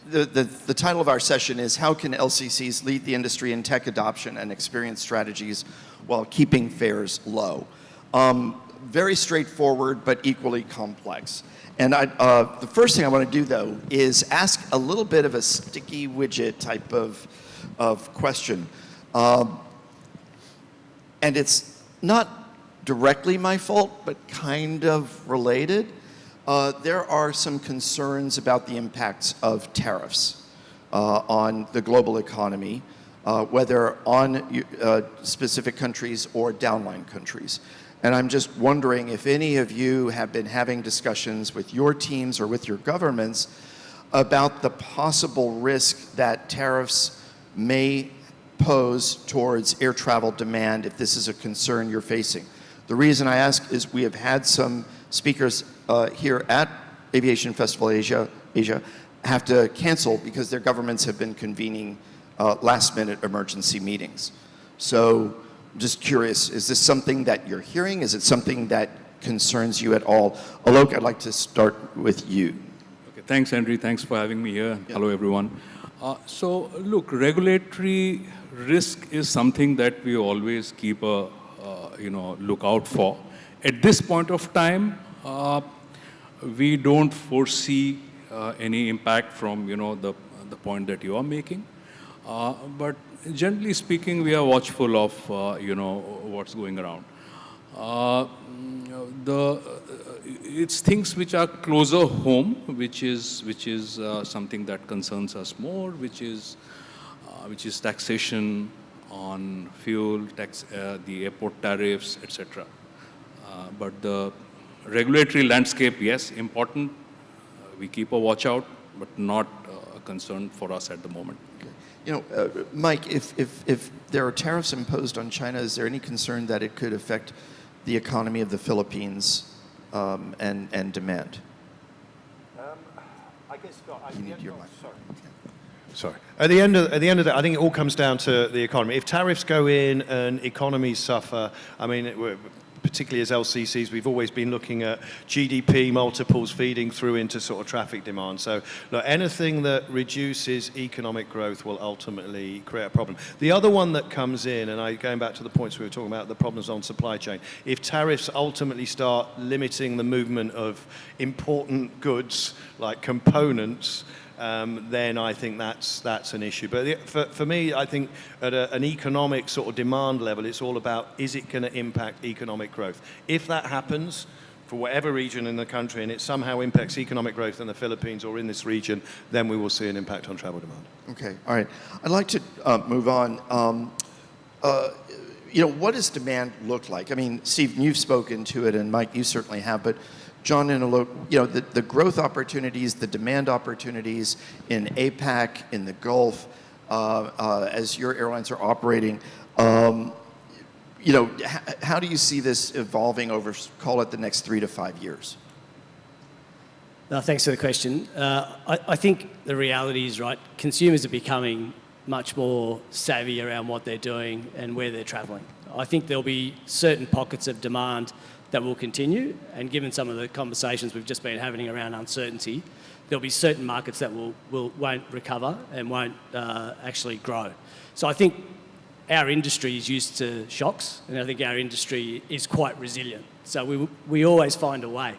the title of our session is How Can LCCs Lead the Industry in Tech Adoption and Experience Strategies While Keeping Fares Low? Very straightforward, but equally complex. And the first thing I want to do, though, is ask a little bit of a sticky widget type of question. And it's not directly my fault, but kind of related. There are some concerns about the impacts of tariffs on the global economy, whether on specific countries or downline countries. And I'm just wondering if any of you have been having discussions with your teams or with your governments about the possible risk that tariffs may pose towards air travel demand if this is a concern you're facing. The reason I ask is we have had some speakers here at Aviation Festival Asia have to cancel because their governments have been convening last-minute emergency meetings. So I'm just curious, is this something that you're hearing? Is it something that concerns you at all? Aloke, I'd like to start with you. Okay, thanks, Henry. Thanks for having me here. Yeah. Hello, everyone. So, look, regulatory risk is something that we always keep a look out for. At this point of time, we don't foresee any impact from the point that you are making. But generally speaking, we are watchful of what's going around. It's things which are closer home, which is something that concerns us more, which is taxation on fuel, the airport tariffs, etc. But the regulatory landscape, yes, important. We keep a watch out, but not a concern for us at the moment. Okay. Mike, if there are tariffs imposed on China, is there any concern that it could affect the economy of the Philippines and demand? I guess, Scott, you need your mic. Sorry. Sorry. At the end of the day, I think it all comes down to the economy. If tariffs go in and economies suffer, I mean, particularly as LCCs, we've always been looking at GDP multiples feeding through into sort of traffic demand. So look, anything that reduces economic growth will ultimately create a problem. The other one that comes in, and going back to the points we were talking about, the problems on supply chain, if tariffs ultimately start limiting the movement of important goods like components, then I think that's an issue. But for me, I think at an economic sort of demand level, it's all about, is it going to impact economic growth? If that happens, for whatever region in the country, and it somehow impacts economic growth in the Philippines or in this region, then we will see an impact on travel demand. Okay, all right. I'd like to move on. What does demand look like? I mean, Steve, you've spoken to it, and Mike, you certainly have, but John and Aloke, the growth opportunities, the demand opportunities in APAC, in the Gulf, as your airlines are operating, how do you see this evolving over, call it, the next 3 to 5 years? No, thanks for the question. I think the reality is, right, consumers are becoming much more savvy around what they're doing and where they're travelling. I think there'll be certain pockets of demand that will continue, and given some of the conversations we've just been having around uncertainty, there'll be certain markets that won't recover and won't actually grow. So I think our industry is used to shocks, and I think our industry is quite resilient. So we always find a way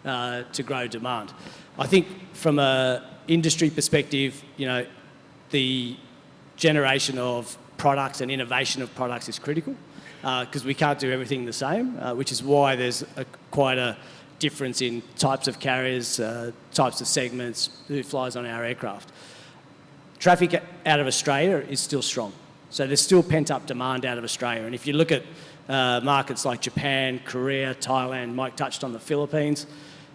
to grow demand. I think from an industry perspective, the generation of products and innovation of products is critical, because we can't do everything the same, which is why there's quite a difference in types of carriers, types of segments, who flies on our aircraft. Traffic out of Australia is still strong. So there's still pent-up demand out of Australia. And if you look at markets like Japan, Korea, Thailand, Mike touched on the Philippines,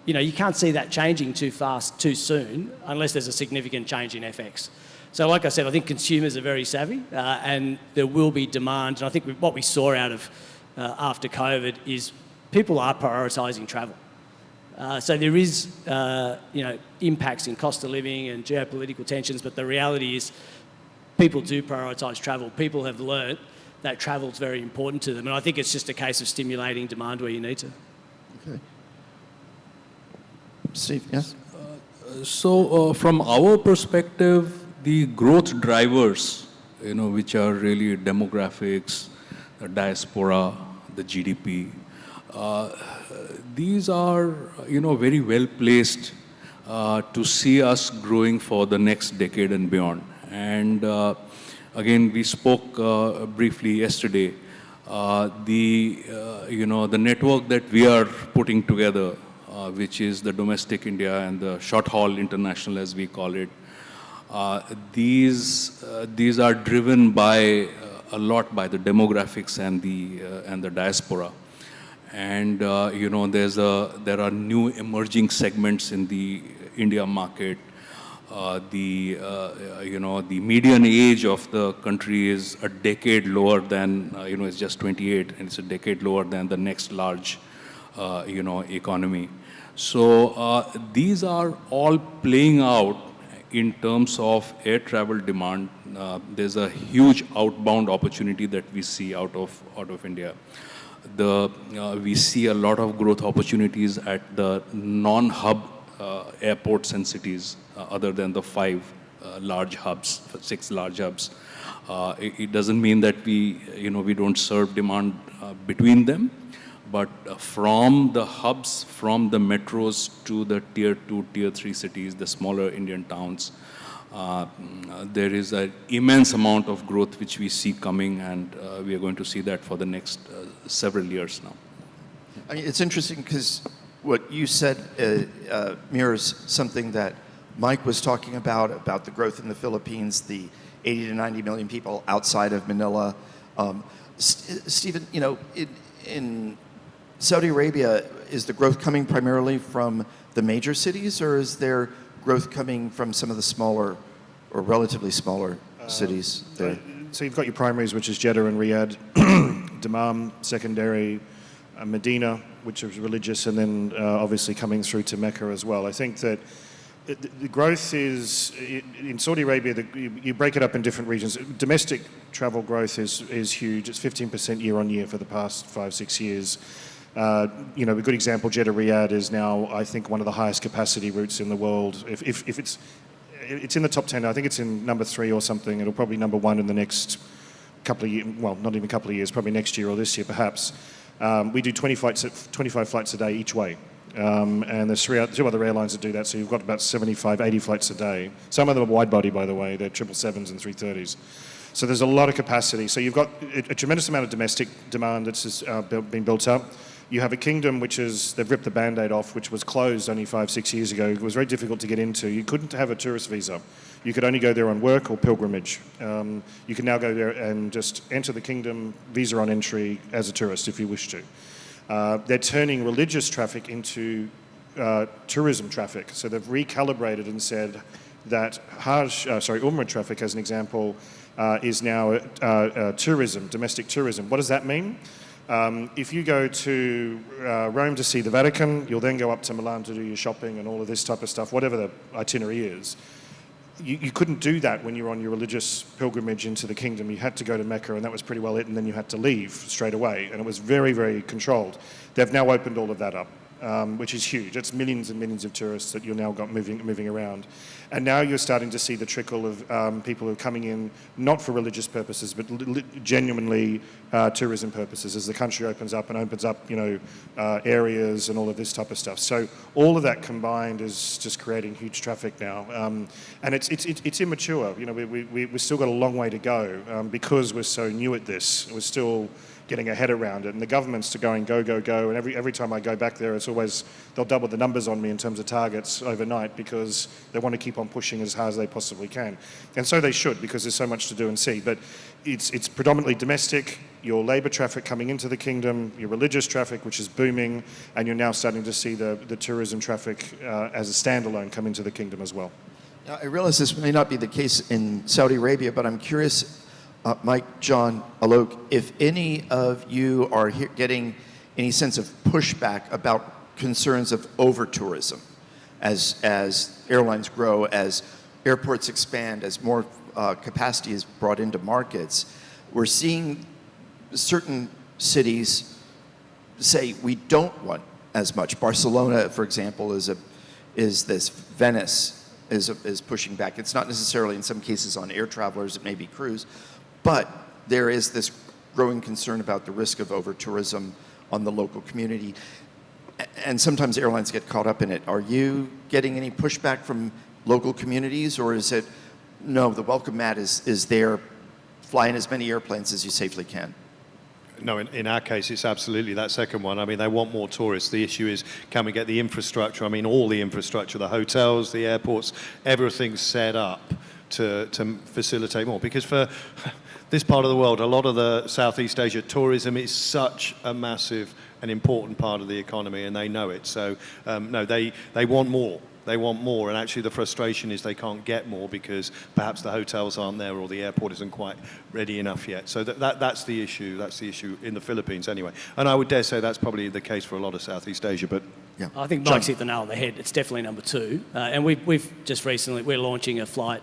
you can't see that changing too fast, too soon, unless there's a significant change in FX. So like I said, I think consumers are very savvy, and there will be demand. And I think what we saw out of after COVID is people are prioritising travel. So there is, impacts in cost of living and geopolitical tensions, but the reality is people do prioritise travel. People have learnt that travel is very important to them, and I think it's just a case of stimulating demand where you need to. Okay. Steve, yes? From our perspective, the growth drivers, which are really demographics, the diaspora, the GDP, these are, very well placed to see us growing for the next decade and beyond. And again, we spoke briefly yesterday. The network that we are putting together, which is the domestic India and the short haul international, as we call it, these are driven by a lot by the demographics and the diaspora. And there are new emerging segments in the India market. The median age of the country is a decade lower than, it's just 28, and it's a decade lower than the next large, economy. So these are all playing out in terms of air travel demand. There's a huge outbound opportunity that we see out of India. We see a lot of growth opportunities at the non-hub airports and cities, other than the 6 large hubs. It doesn't mean that we don't serve demand between them, but from the hubs, from the metros to the tier 2, tier 3 cities, the smaller Indian towns, there is an immense amount of growth which we see coming, and we are going to see that for the next several years now. I mean, it's interesting because what you said mirrors something that Mike was talking about the growth in the Philippines, the 80 to 90 million people outside of Manila. Stephen, in Saudi Arabia, is the growth coming primarily from the major cities, or is there growth coming from some of the smaller or relatively smaller cities there? So you've got your primaries, which is Jeddah and Riyadh, Dammam, secondary, Medina, which is religious, and then obviously coming through to Mecca as well. I think that the growth is, in Saudi Arabia, you break it up in different regions. Domestic travel growth is huge. It's 15% year on year for the past 5-6 years. A good example, Jeddah Riyadh is now, I think, one of the highest capacity routes in the world. If it's in the top 10, I think it's in number 3 or something. It'll probably number 1 in the next couple of years, well, not even a couple of years, probably next year or this year perhaps. We do 25 flights a day each way. And there's 2 other airlines that do that, so you've got about 75, 80 flights a day. Some of them are wide body, by the way. They're 777s and 330s. So there's a lot of capacity. So you've got a tremendous amount of domestic demand that's been built up. You have a kingdom they've ripped the Band-Aid off, which was closed only 5-6 years ago. It was very difficult to get into. You couldn't have a tourist visa. You could only go there on work or pilgrimage. You can now go there and just enter the kingdom, visa on entry, as a tourist if you wish to. They're turning religious traffic into tourism traffic. So they've recalibrated and said that Umrah traffic, as an example, is now tourism, domestic tourism. What does that mean? If you go to Rome to see the Vatican, you'll then go up to Milan to do your shopping and all of this type of stuff, whatever the itinerary is. You couldn't do that when you're on your religious pilgrimage into the kingdom. You had to go to Mecca, and that was pretty well it, and then you had to leave straight away, and it was very, very controlled. They've now opened all of that up, which is huge. It's millions and millions of tourists that you've now got moving around. And now you're starting to see the trickle of people who are coming in, not for religious purposes, but genuinely tourism purposes, as the country opens up, areas and all of this type of stuff. So all of that combined is just creating huge traffic now. And it's immature. We've still got a long way to go because we're so new at this. We're still getting our head around it, and the government's going go, and every time I go back there, it's always, they'll double the numbers on me in terms of targets overnight because they want to keep on pushing as hard as they possibly can. And so they should, because there's so much to do and see. But it's predominantly domestic, your labour traffic coming into the kingdom, your religious traffic, which is booming, and you're now starting to see the tourism traffic as a standalone come into the kingdom as well. Now, I realize this may not be the case in Saudi Arabia, but I'm curious, Mike, John, Aloke, if any of you are getting any sense of pushback about concerns of over-tourism as airlines grow, as airports expand, as more capacity is brought into markets. We're seeing certain cities say we don't want as much. Barcelona, for example, is is this. Venice is pushing back. It's not necessarily in some cases on air travelers, it may be cruise, but there is this growing concern about the risk of over-tourism on the local community. And sometimes airlines get caught up in it. Are you getting any pushback from local communities, or is it, no, the welcome mat is there, fly in as many airplanes as you safely can? No, in our case, it's absolutely that second one. I mean, they want more tourists. The issue is, can we get the infrastructure? I mean, all the infrastructure, the hotels, the airports, everything's set up to facilitate more. Because for this part of the world, a lot of the Southeast Asia tourism is such a massive and important part of the economy, and they know it. So, no, they want more. They want more, and actually the frustration is they can't get more because perhaps the hotels aren't there or the airport isn't quite ready enough yet. So that's the issue. That's the issue in the Philippines anyway. And I would dare say that's probably the case for a lot of Southeast Asia, but... Yeah. I think Mike's hit the nail on the head. It's definitely number two. And we've just recently, we're launching a flight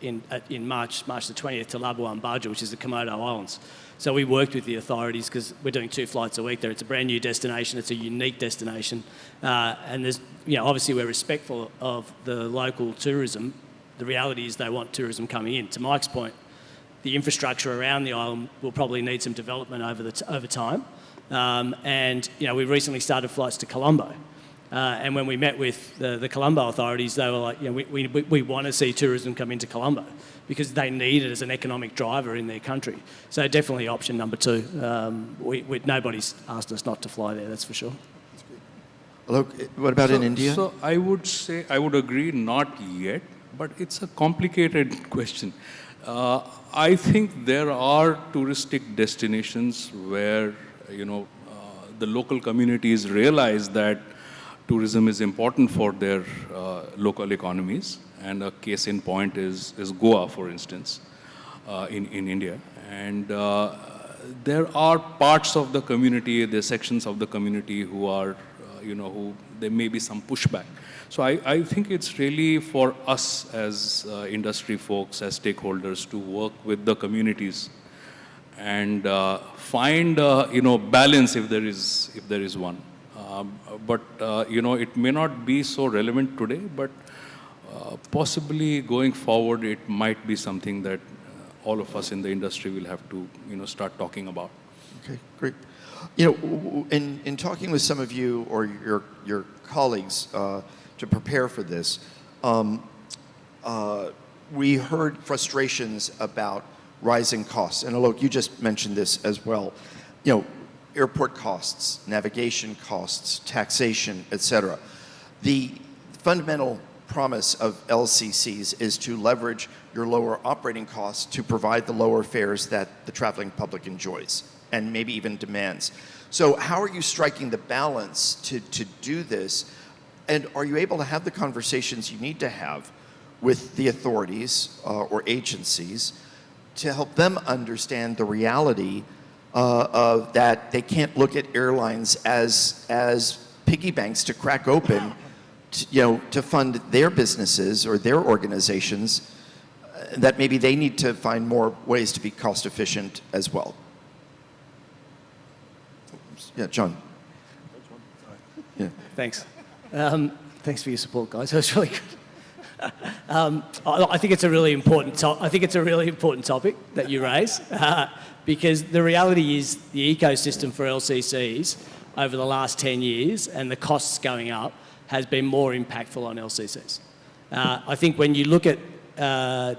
in March the 20th to Labuan Bajo, which is the Komodo Islands. So we worked with the authorities because we're doing 2 flights a week there. It's a brand new destination. It's a unique destination. And there's, obviously we're respectful of the local tourism. The reality is they want tourism coming in. To Mike's point, the infrastructure around the island will probably need some development over time. And we recently started flights to Colombo. And when we met with the Colombo authorities, they were like, we want to see tourism come into Colombo because they need it as an economic driver in their country. So definitely option number two. Nobody's asked us not to fly there, that's for sure. Aloke, what about in India? So I would agree, not yet, but it's a complicated question. I think there are touristic destinations where, the local communities realize that tourism is important for their local economies, and a case in point is Goa, for instance, in India. And there are parts of the community, there are sections of the community who are, who there may be some pushback. So I think it's really for us as industry folks, as stakeholders, to work with the communities and find, balance if there is one. But it may not be so relevant today, but possibly going forward, it might be something that all of us in the industry will have to, start talking about. Okay, great. In talking with some of you or your colleagues to prepare for this, we heard frustrations about rising costs. And Aloke, you just mentioned this as well. Airport costs, navigation costs, taxation, et cetera. The fundamental promise of LCCs is to leverage your lower operating costs to provide the lower fares that the traveling public enjoys and maybe even demands. So how are you striking the balance to do this? And are you able to have the conversations you need to have with the authorities or agencies to help them understand the reality of that they can't look at airlines as piggy banks to crack open, to fund their businesses or their organizations, that maybe they need to find more ways to be cost efficient as well. Yeah, John. Yeah. Thanks. Thanks for your support, guys. That was really good. I think it's a really important topic that you raise. Because the reality is the ecosystem for LCCs over the last 10 years and the costs going up has been more impactful on LCCs. I think when you look at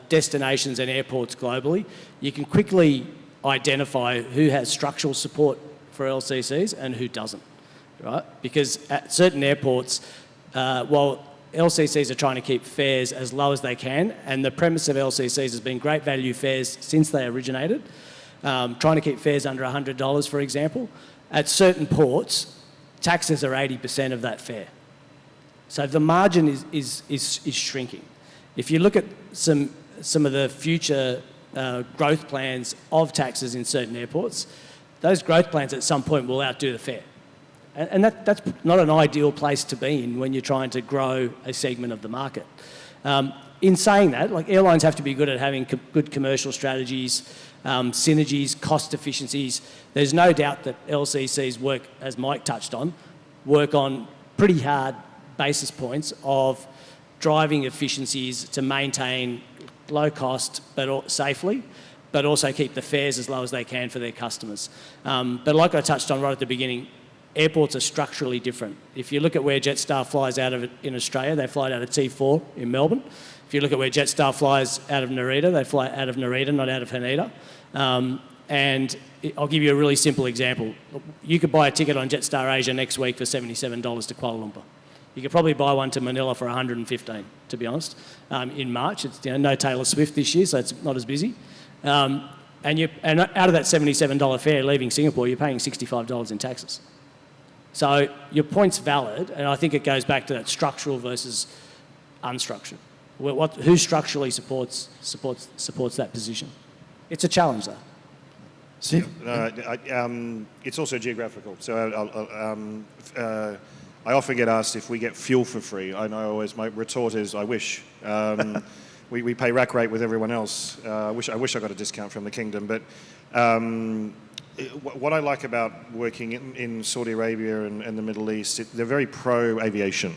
destinations and airports globally, you can quickly identify who has structural support for LCCs and who doesn't, right? Because at certain airports, while LCCs are trying to keep fares as low as they can, and the premise of LCCs has been great value fares since they originated, trying to keep fares under $100, for example. At certain ports, taxes are 80% of that fare. So the margin is shrinking. If you look at some of the future growth plans of taxes in certain airports, those growth plans at some point will outdo the fare. And that's not an ideal place to be in when you're trying to grow a segment of the market. In saying that, airlines have to be good at having good commercial strategies, synergies, cost efficiencies. There's no doubt that LCCs work, as Mike touched on, work on pretty hard basis points of driving efficiencies to maintain low cost but safely, but also keep the fares as low as they can for their customers. But like I touched on right at the beginning, airports are structurally different. If you look at where Jetstar flies out of in Australia, they fly out of T4 in Melbourne. If you look at where Jetstar flies out of Narita, they fly out of Narita, not out of Haneda. And I'll give you a really simple example. You could buy a ticket on Jetstar Asia next week for $77 to Kuala Lumpur. You could probably buy one to Manila for $115, to be honest. In March, it's no Taylor Swift this year, so it's not as busy. And out of that $77 fare leaving Singapore, you're paying $65 in taxes. So your point's valid, and I think it goes back to that structural versus unstructured. Who structurally supports that position? It's a challenge, though. Steve? It's also geographical. So I often get asked if we get fuel for free. I know always my retort is, I wish. We pay rack rate with everyone else. I wish I got a discount from the kingdom. But what I like about working in Saudi Arabia and the Middle East, they're very pro-aviation.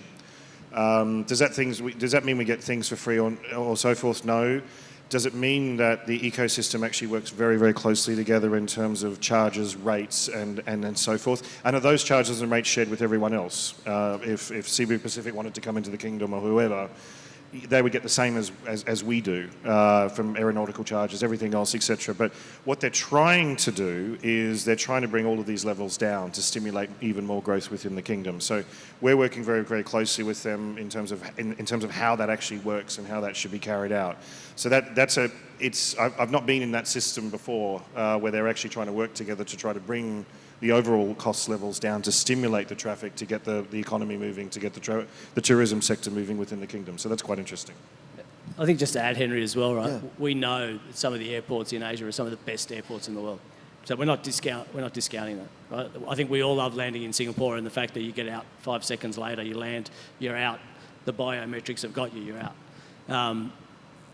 Does that mean we get things for free or so forth? No. Does it mean that the ecosystem actually works very, very closely together in terms of charges, rates, and so forth? And are those charges and rates shared with everyone else? If Cebu Pacific wanted to come into the kingdom or whoever, they would get the same as we do from aeronautical charges, everything else, etc. But what they're trying to do is they're trying to bring all of these levels down to stimulate even more growth within the kingdom. So we're working very, very closely with them in terms of how that actually works and how that should be carried out. So I've not been in that system before where they're actually trying to work together to try to bring the overall cost levels down to stimulate the traffic, to get the economy moving, to get the tourism sector moving within the kingdom. So that's quite interesting. I think just to add, Henry, as well, right? Yeah. We know that some of the airports in Asia are some of the best airports in the world. So we're not discounting that, right? I think we all love landing in Singapore and the fact that you get out 5 seconds later, you land, you're out. The biometrics have got you, you're out.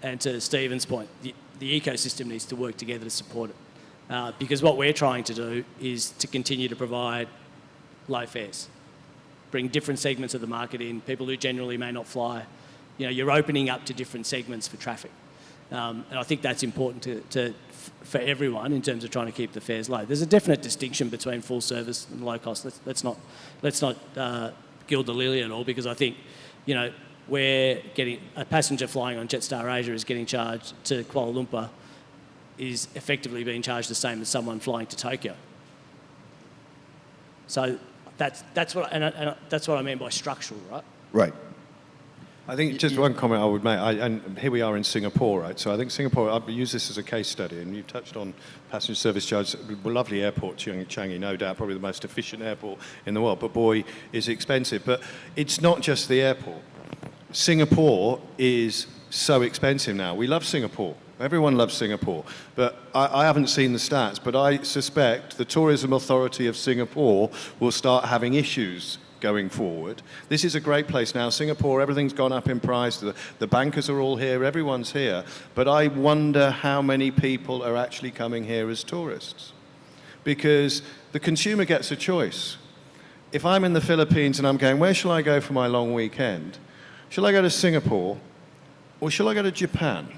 And to Stephen's point, the ecosystem needs to work together to support it. Because what we're trying to do is to continue to provide low fares, bring different segments of the market in, people who generally may not fly. You know, you're opening up to different segments for traffic. And I think that's important for everyone in terms of trying to keep the fares low. There's a definite distinction between full service and low cost. Let's not gild the lily at all, because I think, you know, we're getting a passenger flying on Jetstar Asia is getting charged to Kuala Lumpur is effectively being charged the same as someone flying to Tokyo. So that's what I mean by structural, right? Right. I think just one comment I would make, and here we are in Singapore, right? So I think Singapore, I've used this as a case study, and you've touched on passenger service charge, lovely airport, Changi, no doubt, probably the most efficient airport in the world, but boy, is it expensive. But it's not just the airport. Singapore is so expensive now. We love Singapore. Everyone loves Singapore, but I haven't seen the stats, but I suspect the Tourism Authority of Singapore will start having issues going forward. This is a great place now. Singapore, everything's gone up in price. The bankers are all here. Everyone's here. But I wonder how many people are actually coming here as tourists. Because the consumer gets a choice. If I'm in the Philippines and I'm going, where shall I go for my long weekend? Shall I go to Singapore or shall I go to Japan?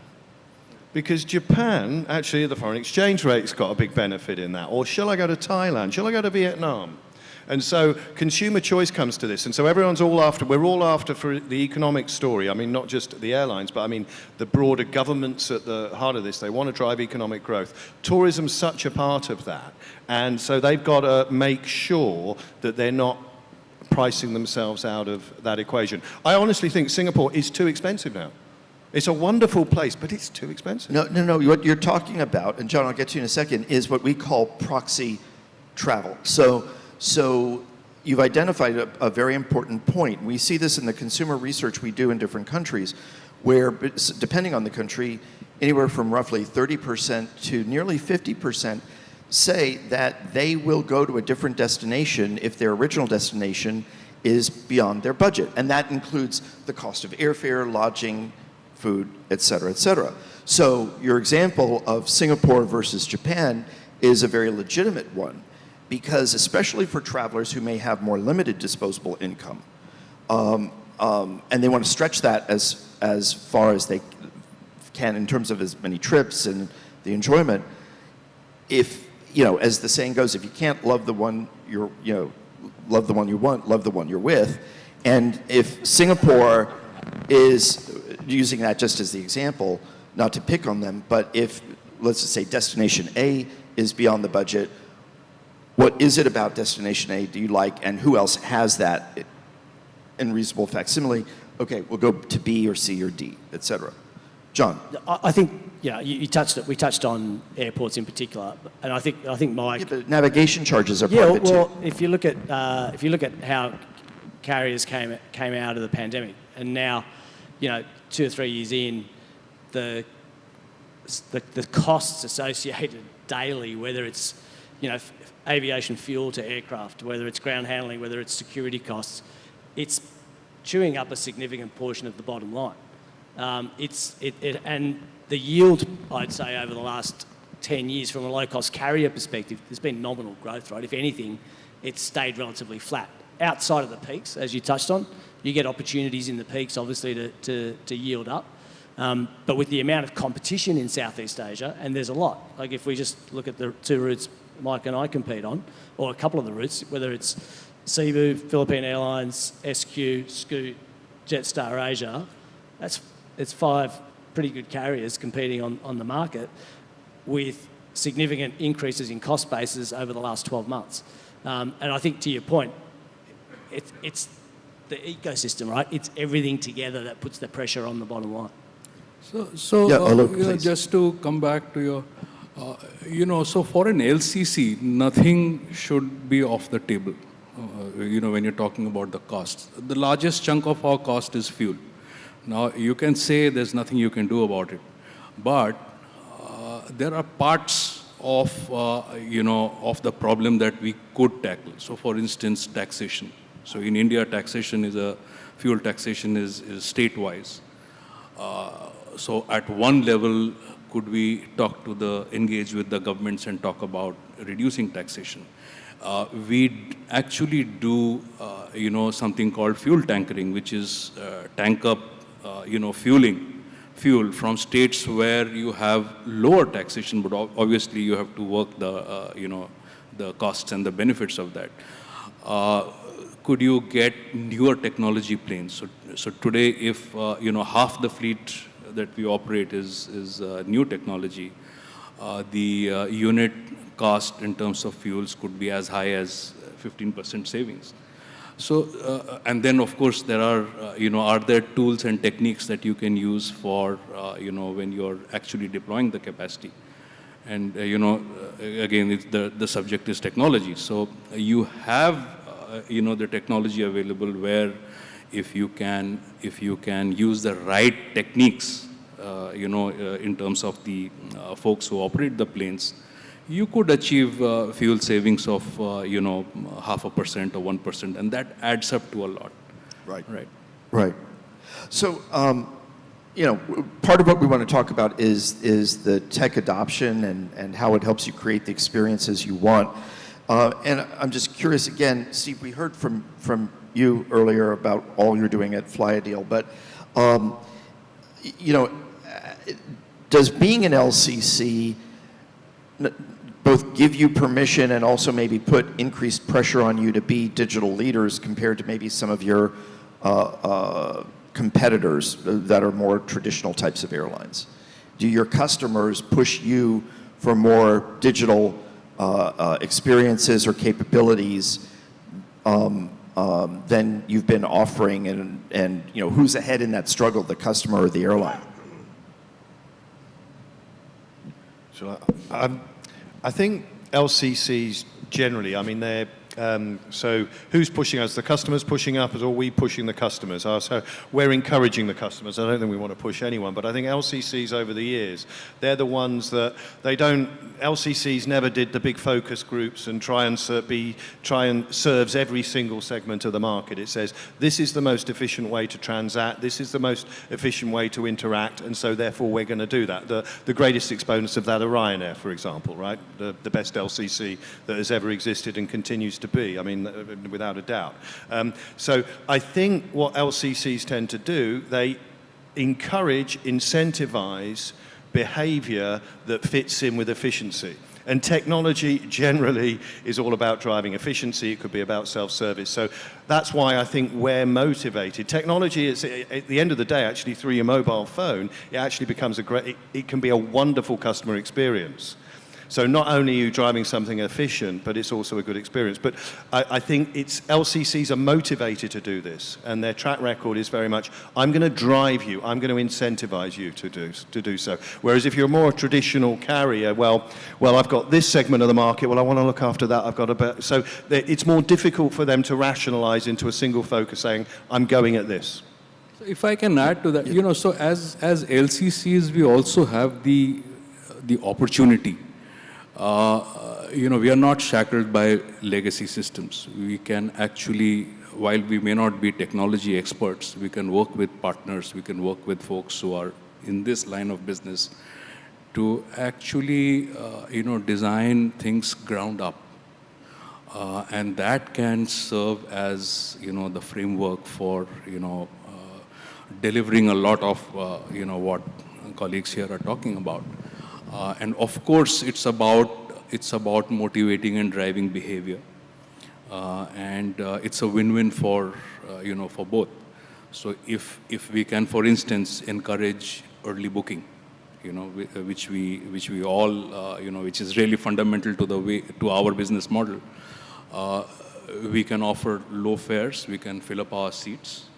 Because Japan, actually, the foreign exchange rate's got a big benefit in that. Or shall I go to Thailand? Shall I go to Vietnam? And so consumer choice comes to this. And so we're all after for the economic story. I mean, not just the airlines, but I mean, the broader governments at the heart of this. They want to drive economic growth. Tourism's such a part of that. And so they've got to make sure that they're not pricing themselves out of that equation. I honestly think Singapore is too expensive now. It's a wonderful place, but it's too expensive. No. What you're talking about, and John, I'll get to you in a second, is what we call proxy travel. So you've identified a very important point. We see this in the consumer research we do in different countries, where, depending on the country, anywhere from roughly 30% to nearly 50% say that they will go to a different destination if their original destination is beyond their budget. And that includes the cost of airfare, lodging, food, et cetera, et cetera. So your example of Singapore versus Japan is a very legitimate one, because especially for travelers who may have more limited disposable income, and they want to stretch that as far as they can in terms of as many trips and the enjoyment. If, as the saying goes, if you can't love the one love the one you want, love the one you're with. And if Singapore is, using that just as the example, not to pick on them, but if, let's just say, destination A is beyond the budget, what is it about destination A do you like, and who else has that in reasonable facsimile? Okay, we'll go to B or C or D, et cetera. John? I think, you touched it. We touched on airports in particular, and I think Mike. Yeah, but navigation charges are part of it too. Well, if you look at how carriers came out of the pandemic, and now, 2 or 3 years in, the costs associated daily, whether it's aviation fuel to aircraft, whether it's ground handling, whether it's security costs, it's chewing up a significant portion of the bottom line. And the yield, I'd say, over the last 10 years from a low-cost carrier perspective, there's been nominal growth, right? If anything, it's stayed relatively flat. Outside of the peaks, as you touched on, you get opportunities in the peaks, obviously, to yield up. But with the amount of competition in Southeast Asia, and there's a lot, like if we just look at the 2 routes Mike and I compete on, or a couple of the routes, whether it's Cebu, Philippine Airlines, SQ, Scoot, Jetstar Asia, it's 5 pretty good carriers competing on the market with significant increases in cost bases over the last 12 months. And I think, to your point, it's the ecosystem, right? It's everything together that puts the pressure on the bottom line. So Aloke, just to come back to your, so for an LCC, nothing should be off the table, when you're talking about the costs. The largest chunk of our cost is fuel. Now, you can say there's nothing you can do about it, but there are parts of, of the problem that we could tackle. So, for instance, taxation. So, in India, fuel taxation is state-wise. So, at one level, could we engage with the governments and talk about reducing taxation? We actually do, something called fuel tankering, which is tank up, fuel from states where you have lower taxation, but obviously you have to work the costs and the benefits of that. Could you get newer technology planes? So today, if half the fleet that we operate is new technology, the unit cost in terms of fuels could be as high as 15% savings. So, and then of course there are there tools and techniques that you can use for, when you're actually deploying the capacity. And, again, the subject is technology. So you have, the technology available where if you can use the right techniques, in terms of the folks who operate the planes, you could achieve fuel savings of, 0.5% or 1%, and that adds up to a lot. Right. Right. Right. So, part of what we want to talk about is the tech adoption and how it helps you create the experiences you want. And I'm just curious, again, Steve, we heard from you earlier about all you're doing at flyadeal, but, does being an LCC both give you permission and also maybe put increased pressure on you to be digital leaders compared to maybe some of your competitors that are more traditional types of airlines? Do your customers push you for more digital experiences or capabilities than you've been offering, and who's ahead in that struggle, the customer or the airline? So I think LCCs generally, they're, so who's pushing us? The customers pushing us, or are we pushing the customers? So we're encouraging the customers. I don't think we want to push anyone, but I think LCCs over the years, they're the ones that LCCs never did the big focus groups and try and serves every single segment of the market. It says, this is the most efficient way to transact, this is the most efficient way to interact, and so therefore we're going to do that. The greatest exponents of that are Ryanair, for example, right? The best LCC that has ever existed and continues to be, I mean, without a doubt. So I think what LCCs tend to do, they encourage, incentivize behavior that fits in with efficiency. And technology generally is all about driving efficiency. It could be about self-service. So that's why I think we're motivated. Technology is, at the end of the day, actually through your mobile phone, it actually becomes it can be a wonderful customer experience. So not only are you driving something efficient, but it's also a good experience. But I think LCCs are motivated to do this, and their track record is very much, I'm going to drive you, I'm going to incentivize you to do so. Whereas if you're a more traditional carrier, well, I've got this segment of the market, well, I want to look after that, I've got a bit. So it's more difficult for them to rationalize into a single focus saying, I'm going at this. So if I can add to that, so as LCCs, we also have the opportunity. We are not shackled by legacy systems. We can actually, while we may not be technology experts, we can work with partners, we can work with folks who are in this line of business to actually, design things ground up. And that can serve as, the framework for, delivering a lot of, what colleagues here are talking about. And of course, it's about motivating and driving behavior, and it's a win-win for for both. So if we can, for instance, encourage early booking, which we all which is really fundamental to our business model, we can offer low fares, we can fill up our seats,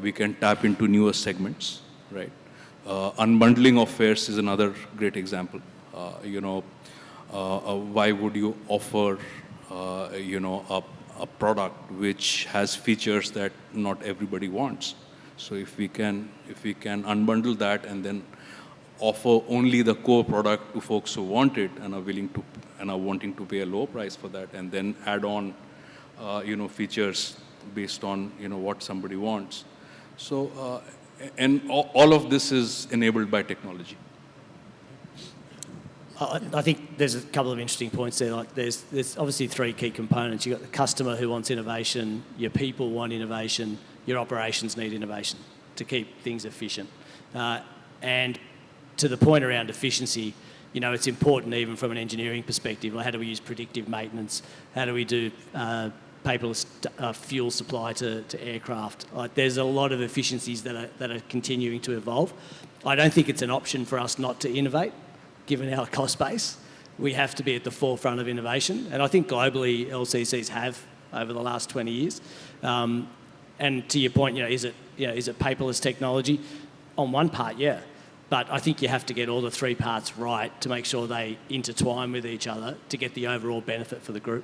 we can tap into newer segments, right? Unbundling of fares is another great example. Why would you offer, a product which has features that not everybody wants? So if we can unbundle that and then offer only the core product to folks who want it and are willing to and are wanting to pay a low price for that, and then add on, features based on what somebody wants. So. And all of this is enabled by technology. I think there's a couple of interesting points there. Like there's obviously three key components. You've got the customer who wants innovation, your people want innovation, your operations need innovation to keep things efficient. And to the point around efficiency, it's important even from an engineering perspective. Like how do we use predictive maintenance? How do we do paperless fuel supply to aircraft? There's a lot of efficiencies that are continuing to evolve. I don't think it's an option for us not to innovate, given our cost base. We have to be at the forefront of innovation, and I think globally LCCs have over the last 20 years. And to your point, is it paperless technology? On one part, yeah. But I think you have to get all the three parts right to make sure they intertwine with each other to get the overall benefit for the group.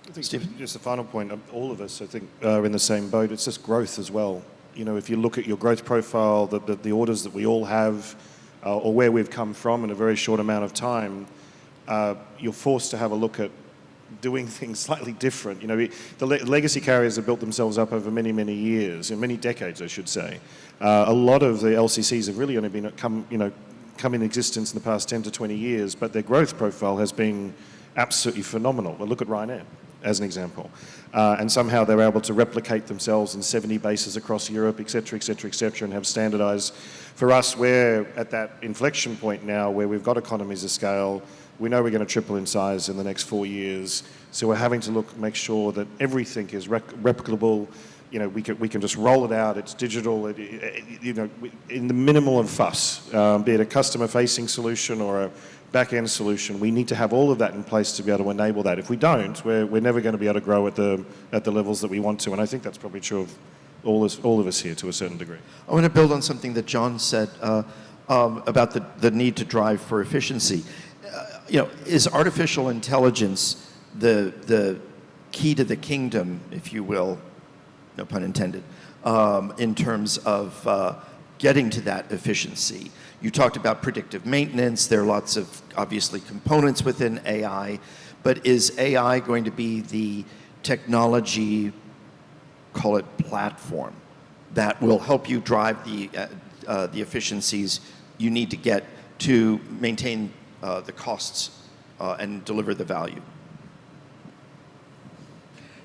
I think Steve, just a final point, all of us, I think, are in the same boat. It's just growth as well. If you look at your growth profile, the orders that we all have, or where we've come from in a very short amount of time, you're forced to have a look at doing things slightly different. The legacy carriers have built themselves up over many, many years, many decades, I should say. A lot of the LCCs have really only come in existence in the past 10 to 20 years, but their growth profile has been absolutely phenomenal. Well, look at Ryanair as an example. And somehow they're able to replicate themselves in 70 bases across Europe, et cetera, and have standardized. For us, we're at that inflection point now where we've got economies of scale. We know we're going to triple in size in the next 4 years. So we're having to make sure that everything is replicable. We can just roll it out. It's digital. In the minimal of fuss, be it a customer-facing solution or a back-end solution. We need to have all of that in place to be able to enable that. If we don't, we're never going to be able to grow at the levels that we want to. And I think that's probably true of all of us here to a certain degree. I want to build on something that John said about the need to drive for efficiency. Is artificial intelligence the key to the kingdom, if you will, no pun intended, in terms of getting to that efficiency? You talked about predictive maintenance. There are lots of, obviously, components within AI, but is AI going to be the technology, call it platform, that will help you drive the efficiencies you need to get to maintain the costs and deliver the value?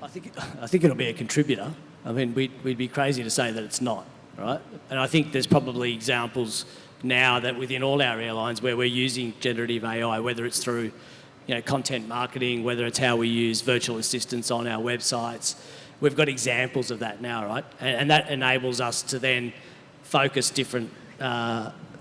I think it'll be a contributor. I mean, we'd be crazy to say that it's not, right? And I think there's probably examples now that within all our airlines where we're using generative AI, whether it's through content marketing, whether it's how we use virtual assistants on our websites. We've got examples of that now, right? And that enables us to then focus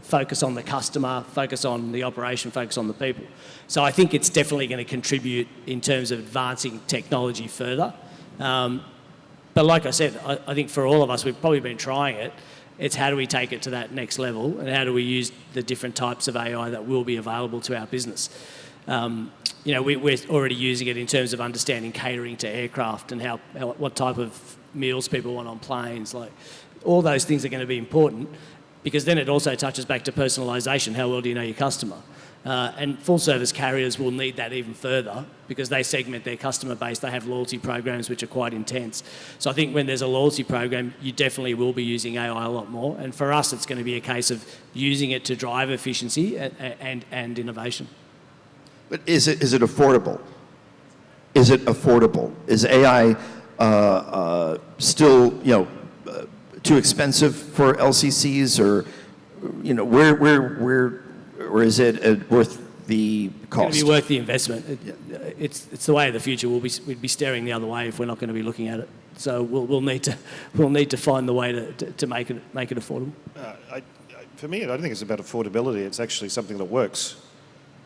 focus on the customer, focus on the operation, focus on the people. So I think it's definitely going to contribute in terms of advancing technology further. But like I said, I think for all of us, we've probably been trying it. It's how do we take it to that next level, and how do we use the different types of AI that will be available to our business. We're already using it in terms of understanding catering to aircraft and what type of meals people want on planes. Like, all those things are going to be important, because then it also touches back to personalisation. How well do you know your customer? And full service carriers will need that even further, because they segment their customer base. They have loyalty programs which are quite intense. So I think when there's a loyalty program, you definitely will be using AI a lot more. And for us, it's going to be a case of using it to drive efficiency and innovation. But is it affordable? Is it affordable? Is AI still too expensive for LCCs, or where is it worth the cost? It's going to be worth the investment. It's the way of the future. We'd be staring the other way if we're not going to be looking at it. So we'll need to find the way to make it affordable. For me, I don't think it's about affordability. It's actually something that works.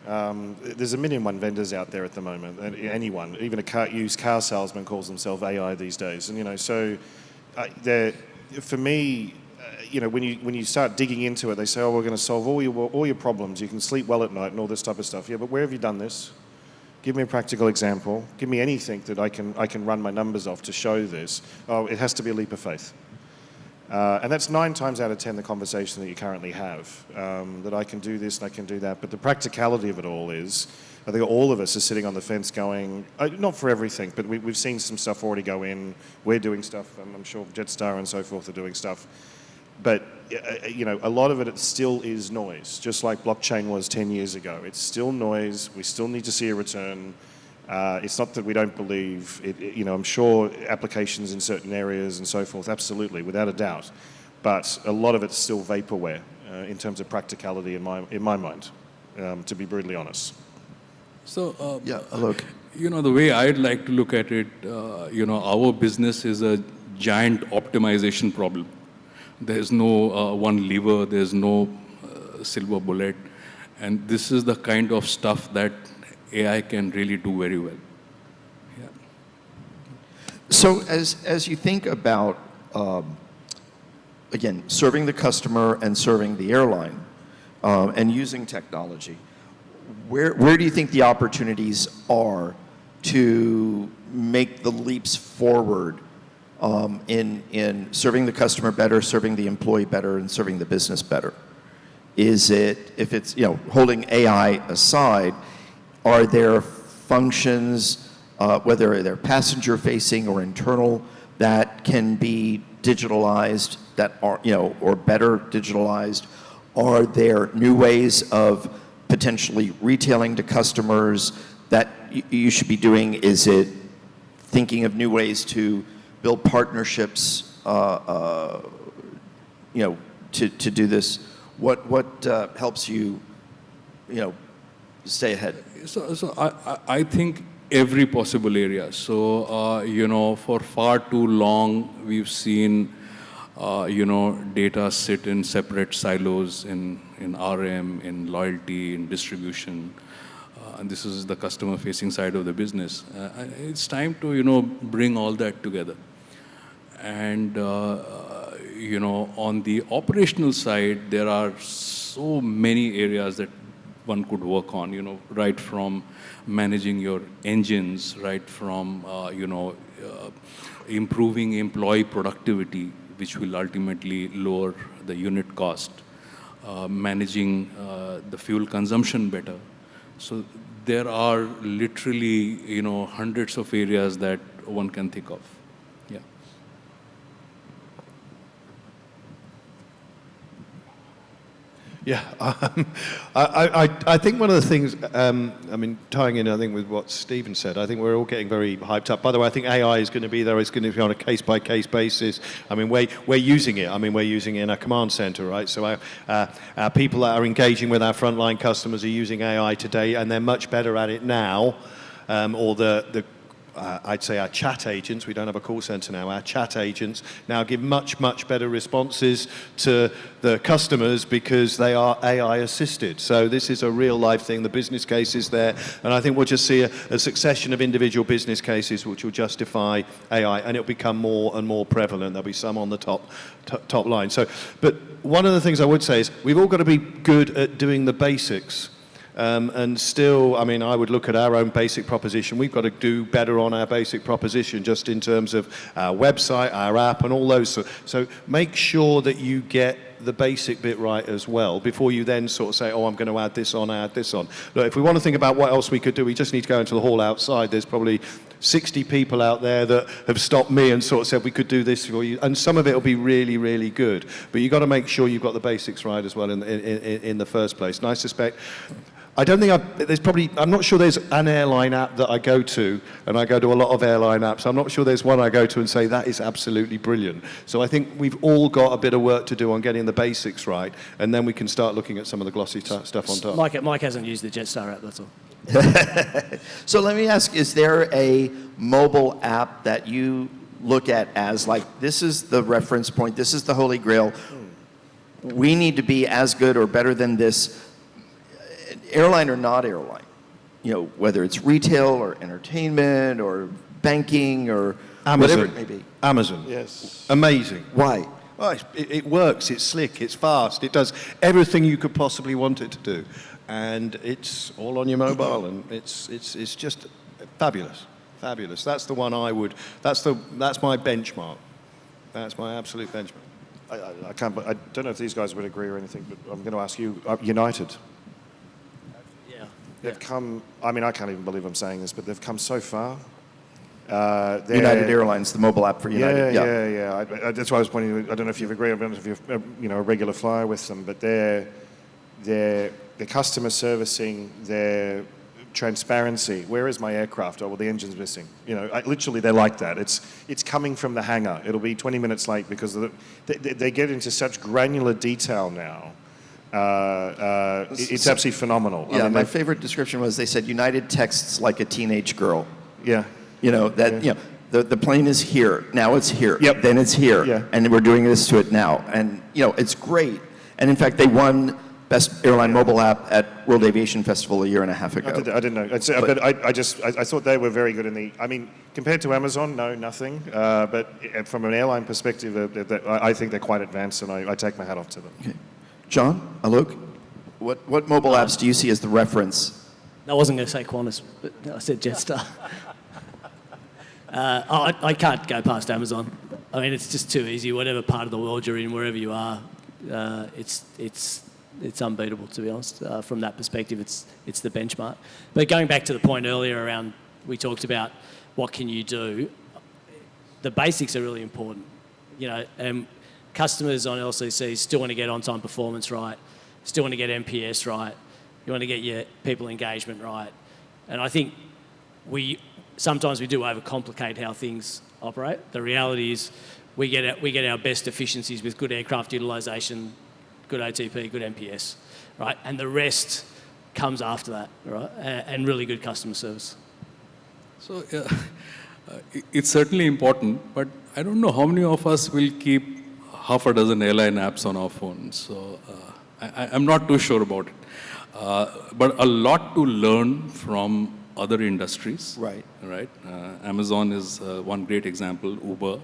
There's 1,000,001 vendors out there at the moment. Anyone, even a used car salesman, calls themselves AI these days. And for me, when you start digging into it, they say, "Oh, we're going to solve all your problems. You can sleep well at night and all this type of stuff." Yeah, but where have you done this? Give me a practical example. Give me anything that I can run my numbers off to show this. Oh, it has to be a leap of faith. And that's 9 times out of 10 the conversation that you currently have, that I can do this and I can do that. But the practicality of it all is, I think all of us are sitting on the fence going, not for everything, but we've seen some stuff already go in. We're doing stuff. I'm sure Jetstar and so forth are doing stuff. But a lot of it still is noise, just like blockchain was 10 years ago. It's still noise. We still need to see a return. It's not that we don't believe it. I'm sure applications in certain areas and so forth, absolutely, without a doubt. But a lot of it's still vaporware in terms of practicality in my mind, to be brutally honest. So, Yeah, Aloke. the way I'd like to look at it, our business is a giant optimization problem. There's no one lever, there's no silver bullet. And this is the kind of stuff that AI can really do very well. Yeah. So as you think about, again, serving the customer and serving the airline, and using technology, where do you think the opportunities are to make the leaps forward in serving the customer better, serving the employee better, and serving the business better? Is it, if it's, holding AI aside, are there functions, whether they're passenger-facing or internal, that can be digitalized, that are, or better digitalized? Are there new ways of potentially retailing to customers that you should be doing? Is it thinking of new ways to build partnerships, to do this? What helps you, stay ahead? So I think every possible area. So, for far too long, we've seen, data sit in separate silos in RM, in loyalty, in distribution. And this is the customer-facing side of the business. It's time to, bring all that together. And, on the operational side, there are so many areas that one could work on, right from managing your engines, right from, improving employee productivity, which will ultimately lower the unit cost, managing the fuel consumption better. So there are literally, hundreds of areas that one can think of. Yeah. Yeah, I think one of the things, I mean, tying in, I think, with what Stephen said, I think we're all getting very hyped up. By the way, I think AI is going to be there. It's going to be on a case-by-case basis. I mean, we're using it. I mean, we're using it in our command center, right? So our people that are engaging with our frontline customers are using AI today, and they're much better at it now. Or I'd say our chat agents, we don't have a call center now, our chat agents now give much, much better responses to the customers because they are AI assisted. So this is a real life thing, the business case is there, and I think we'll just see a succession of individual business cases which will justify AI, and it'll become more and more prevalent. There'll be some on the top line. So, but one of the things I would say is we've all got to be good at doing the basics. And still, I mean, I would look at our own basic proposition. We've got to do better on our basic proposition just in terms of our website, our app, and all those. So make sure that you get the basic bit right as well before you then sort of say, oh, I'm going to add this on. Look, if we want to think about what else we could do, we just need to go into the hall outside. There's probably 60 people out there that have stopped me and sort of said, we could do this for you. And some of it will be really, really good. But you've got to make sure you've got the basics right as well in the first place. And I suspect... I'm not sure there's an airline app that I go to, and I go to a lot of airline apps. I'm not sure there's one I go to and say, that is absolutely brilliant. So I think we've all got a bit of work to do on getting the basics right, and then we can start looking at some of the glossy stuff on top. Mike hasn't used the Jetstar app, that's all. So let me ask, is there a mobile app that you look at as like, this is the reference point, this is the holy grail, we need to be as good or better than this, airline or not airline, you know, whether it's retail or entertainment or banking or Amazon. whatever it may be. Amazon. Yes. Amazing. Why? Well, it works, it's slick, it's fast, it does everything you could possibly want it to do. And it's all on your mobile, and it's just fabulous. Fabulous. That's the one that's my benchmark. That's my absolute benchmark. I don't know if these guys would agree or anything, but I'm going to ask you, United. They've come, I mean, I can't even believe I'm saying this, but they've come so far. United Airlines, the mobile app for United. Yeah. That's why I was pointing. I don't know if you've agreed. I don't know if you're, a regular flyer with them, but their customer servicing, their transparency. Where is my aircraft? Oh, well, the engine's missing. Literally, they're like that. It's coming from the hangar. It'll be 20 minutes late because they get into such granular detail now. It's absolutely phenomenal. Yeah, my favorite description was they said United texts like a teenage girl. Yeah. The plane is here, now it's here, Yep. then it's here, Yeah. and we're doing this to it now. And, it's great. And in fact, they won Best Airline Mobile App at World Aviation Festival a year and a half ago. I didn't know. But I thought they were very good compared to Amazon, no, nothing. But from an airline perspective, I think they're quite advanced, and I take my hat off to them. Okay. John, Aloke, what mobile apps do you see as the reference? I wasn't going to say Qantas, but I said Jetstar. I can't go past Amazon. I mean, it's just too easy. Whatever part of the world you're in, wherever you are, it's unbeatable, to be honest. From that perspective, it's the benchmark. But going back to the point earlier around, we talked about what can you do. The basics are really important, and customers on LCCs still want to get on-time performance right, still want to get NPS right, you want to get your people engagement right. And I think sometimes we do overcomplicate how things operate. The reality is we get our best efficiencies with good aircraft utilisation, good OTP, good NPS, right? And the rest comes after that, right? And really good customer service. So it's certainly important, but I don't know how many of us will keep half a dozen airline apps on our phones. So I'm not too sure about it. But a lot to learn from other industries. Right. Amazon is one great example, Uber,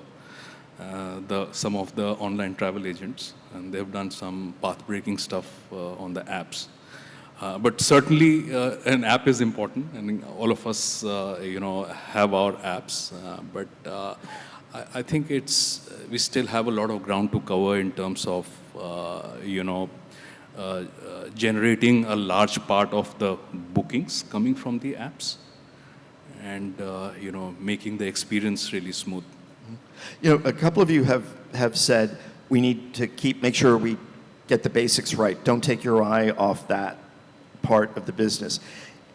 some of the online travel agents, and they've done some path-breaking stuff on the apps. But certainly an app is important, and all of us, have our apps. But I think we still have a lot of ground to cover in terms of, generating a large part of the bookings coming from the apps, and making the experience really smooth. A couple of you have said we need to make sure we get the basics right. Don't take your eye off that part of the business.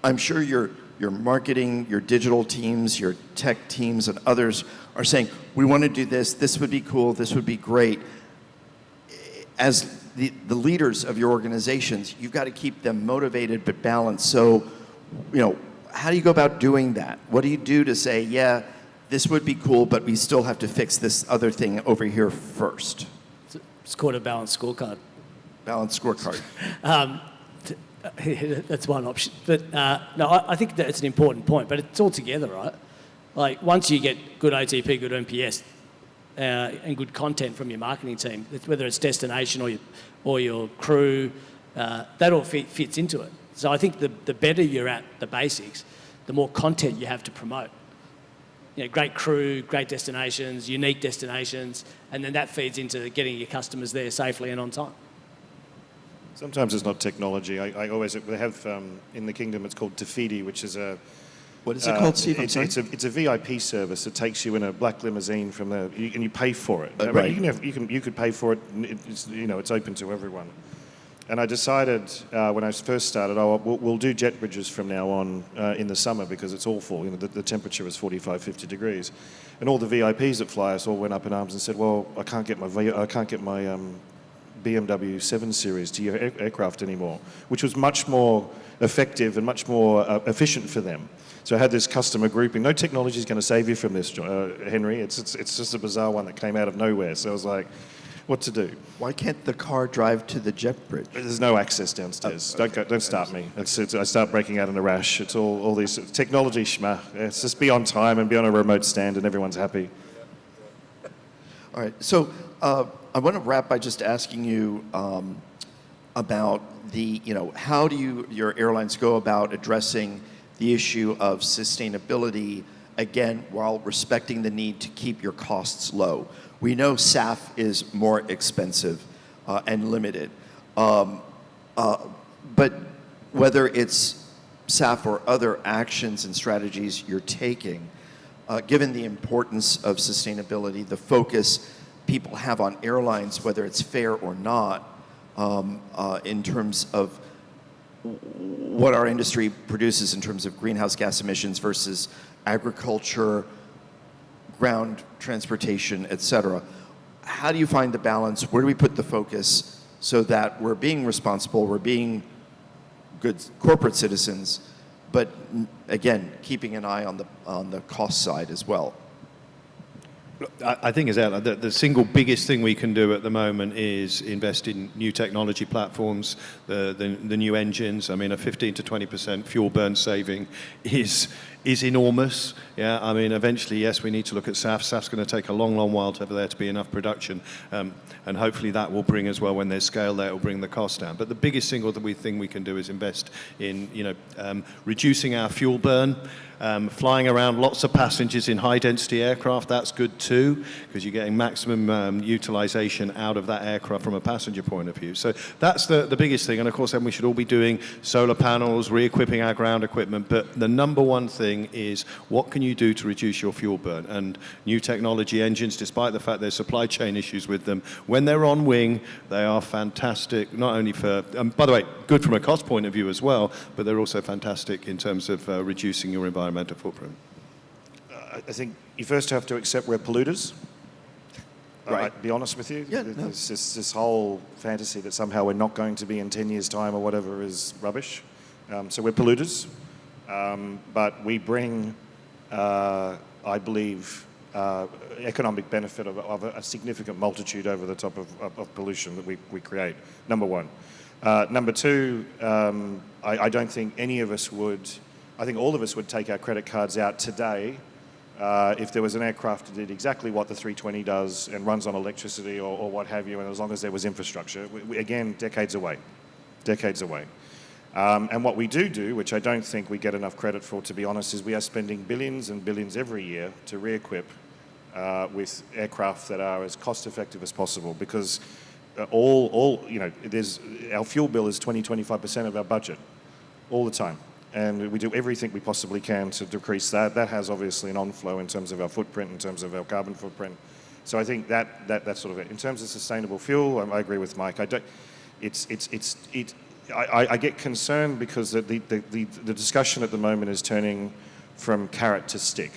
I'm sure your marketing, your digital teams, your tech teams, and others are saying, we want to do this, this would be cool, this would be great. As the leaders of your organizations, you've got to keep them motivated but balanced. So, how do you go about doing that? What do you do to say, yeah, this would be cool, but we still have to fix this other thing over here first? It's called a balanced scorecard. Balanced scorecard. That's one option. But no, I think that it's an important point, but it's all together, right? Like, once you get good OTP, good NPS, and good content from your marketing team, whether it's destination or your crew, that all fits into it. So I think the better you're at the basics, the more content you have to promote. Great crew, great destinations, unique destinations, and then that feeds into getting your customers there safely and on time. Sometimes it's not technology. I always, they have, in the kingdom, it's called Tafidi, which is a... What is it called, Steve? It's a VIP service that takes you in a black limousine from and you pay for it. Right. You could pay for it. It's open to everyone. And I decided when I first started, we'll do jet bridges from now on in the summer because it's awful. The temperature is 45, 50 degrees, and all the VIPs that fly us all went up in arms and said, "Well, I can't get my BMW 7 Series to your aircraft anymore," which was much more effective and much more efficient for them. So I had this customer grouping. No technology is going to save you from this, Henry. It's just a bizarre one that came out of nowhere. So I was like, what to do? Why can't the car drive to the jet bridge? There's no access downstairs. Oh, okay. Don't start me. I start breaking out in a rash. It's all these technology schma. It's just be on time and be on a remote stand and everyone's happy. All right. So I want to wrap by just asking you about how do your airlines go about addressing the issue of sustainability, again, while respecting the need to keep your costs low? We know SAF is more expensive and limited. But whether it's SAF or other actions and strategies you're taking, given the importance of sustainability, the focus people have on airlines, whether it's fair or not, in terms of what our industry produces in terms of greenhouse gas emissions versus agriculture, ground transportation, et cetera. How do you find the balance? Where do we put the focus so that we're being responsible, we're being good corporate citizens, but again, keeping an eye on the cost side as well? I think the single biggest thing we can do at the moment is invest in new technology platforms, the new engines. I mean, a 15 to 20% fuel burn saving is enormous. Yeah, I mean, eventually, yes, we need to look at SAF. SAF's going to take a long, long while for there to be enough production, and hopefully that will bring as well, when there's scale there, it will bring the cost down. But the biggest single thing we can do is invest in, reducing our fuel burn. Flying around lots of passengers in high-density aircraft, that's good too, because you're getting maximum utilization out of that aircraft from a passenger point of view. So that's the biggest thing. And of course, then we should all be doing solar panels, re-equipping our ground equipment. But the number one thing is, what can you do to reduce your fuel burn? And new technology engines, despite the fact there's supply chain issues with them, when they're on wing, they are fantastic, not only for, by the way, good from a cost point of view as well, but they're also fantastic in terms of reducing your environmental footprint. I think you first have to accept we're polluters. Right. Be honest with you. Yeah, no. There's this whole fantasy that somehow we're not going to be in 10 years' time or whatever is rubbish. So we're polluters. But we bring, I believe, economic benefit of a significant multitude over the top of pollution that we create, number one. Number two, I don't think any of us would, I think all of us would take our credit cards out today if there was an aircraft that did exactly what the 320 does and runs on electricity or what have you, and as long as there was infrastructure. Again, decades away. And what we do, which I don't think we get enough credit for, to be honest, is we are spending billions and billions every year to re-equip with aircraft that are as cost-effective as possible, because our fuel bill is 20-25% of our budget all the time. And we do everything we possibly can to decrease that. That has obviously an on-flow in terms of our footprint, in terms of our carbon footprint. So I think that's sort of it. In terms of sustainable fuel, I agree with Mike. I get concerned because the discussion at the moment is turning from carrot to stick,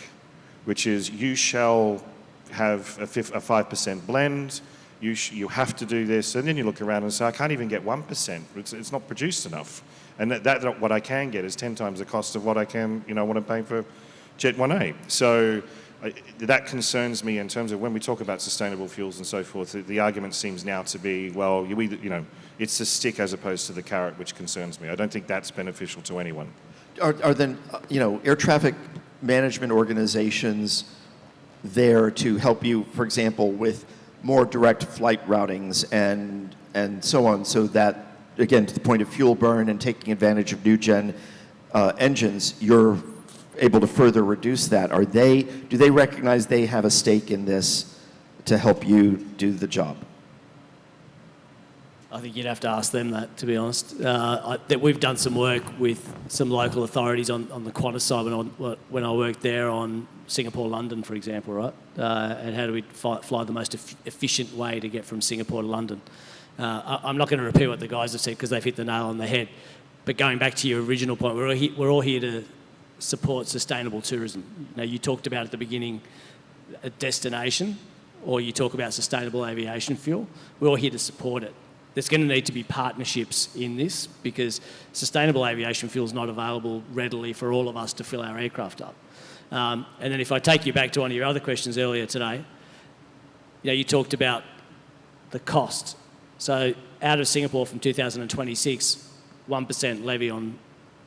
which is you shall have a 5% blend, you have to do this, and then you look around and say, I can't even get 1%. It's not produced enough. And that what I can get is 10 times the cost of what I can, what I'm paying for Jet 1A. So that concerns me in terms of when we talk about sustainable fuels and so forth. The argument seems now to be, well, you either, it's the stick as opposed to the carrot, which concerns me. I don't think that's beneficial to anyone. Are then, air traffic management organizations there to help you, for example, with more direct flight routings and so on, so that, again, to the point of fuel burn and taking advantage of new gen engines, you're able to further reduce that? Do they recognize they have a stake in this to help you do the job? I think you'd have to ask them that, to be honest. That we've done some work with some local authorities on the Qantas side when I worked there on Singapore-London, for example, right? And how do we fly the most efficient way to get from Singapore to London? I'm not going to repeat what the guys have said because they've hit the nail on the head. But going back to your original point, we're all here to support sustainable tourism. Now, you talked about at the beginning a destination, or you talk about sustainable aviation fuel. We're all here to support it. There's going to need to be partnerships in this because sustainable aviation fuel is not available readily for all of us to fill our aircraft up. And then if I take you back to one of your other questions earlier today, you talked about the cost. So out of Singapore from 2026, 1% levy on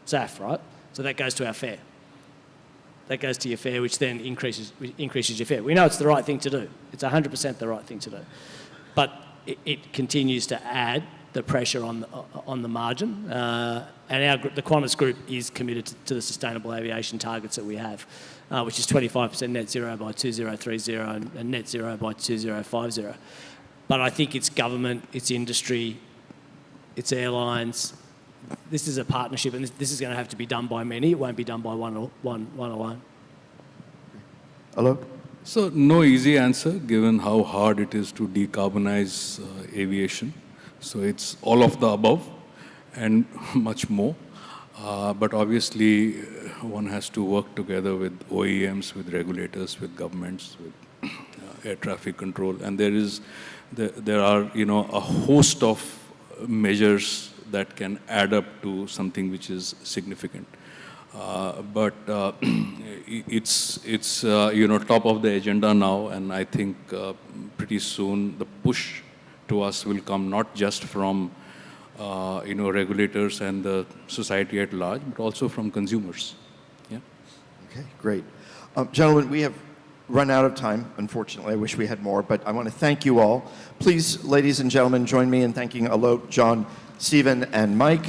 SAF, right? So that goes to our fare. That goes to your fare, which then increases your fare. We know it's the right thing to do. It's 100% the right thing to do. But it continues to add the pressure on the margin. And the Qantas Group is committed to the sustainable aviation targets that we have, which is 25% net zero by 2030 and net zero by 2050. But I think it's government, it's industry, it's airlines. This is a partnership, and this is going to have to be done by many. It won't be done by one alone. Aloke? So no easy answer, given how hard it is to decarbonize aviation. So it's all of the above and much more. But obviously, one has to work together with OEMs, with regulators, with governments, with air traffic control. And there are a host of measures that can add up to something which is significant. But it's top of the agenda now, and I think pretty soon the push to us will come not just from regulators and the society at large, but also from consumers. Yeah. Okay, great. Gentlemen, we have run out of time, unfortunately. I wish we had more, but I want to thank you all. Please, ladies and gentlemen, join me in thanking Aloke, John, Stephen, and Mike.